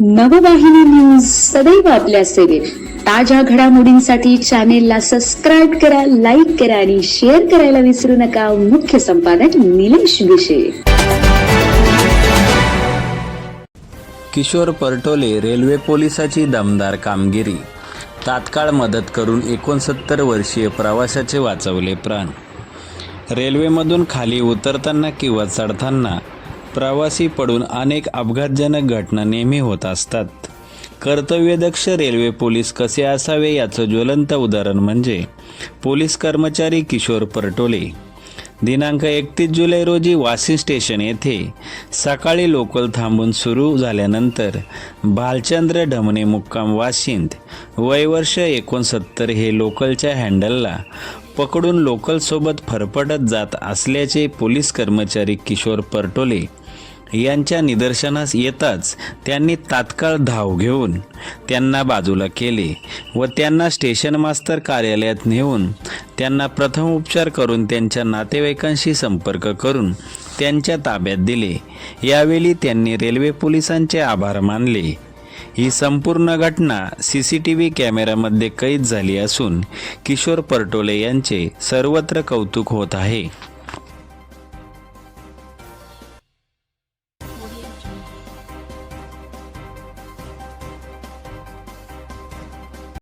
नववाहिनी news सदैव आपल्या सेवेत. ताज्या घडामोडींसाठी चॅनेलला सबस्क्राईब करा, लाईक करा आणि शेअर करायला विसरू नका. मुख्य संपादक निलेश विशे. किशोर परटोले रेल्वे पोलिसाची दमदार कामगिरी. तात्काळ मदत करून 69 वर्षीय प्रवाशाचे वाचवले प्राण. रेल्वेमधून खाली उतरताना किंवा चढताना प्रवासी पडून अनेक अपघातजनक घटना नेहमी होत असतात. कर्तव्यदक्ष रेल्वे पोलीस कसे असावे याचं ज्वलंत उदाहरण म्हणजे पोलीस कर्मचारी किशोर परटोले. दिनांक 31 जुलै रोजी वाशी स्टेशन येथे सकाळी लोकल थांबून सुरू झाल्यानंतर भालचंद्र ढमणे मुक्काम वाशिंद वय वर्ष 69 हे लोकलच्या हँडलला पकडून लोकलसोबत फरफटत जात असल्याचे पोलीस कर्मचारी किशोर परटोले यांच्या निदर्शनास येताच त्यांनी तात्काळ धाव घेऊन त्यांना बाजूला केले व त्यांना स्टेशन मास्तर कार्यालयात नेऊन त्यांना प्रथम उपचार करून त्यांच्या नातेवाईकांशी संपर्क करून त्यांच्या ताब्यात दिले. यावेळी त्यांनी रेल्वे पोलिसांचे आभार मानले. ही संपूर्ण घटना CCTV कॅमेऱ्यामध्ये कैद झाली असून किशोर परटोले यांचे सर्वत्र कौतुक होत आहे.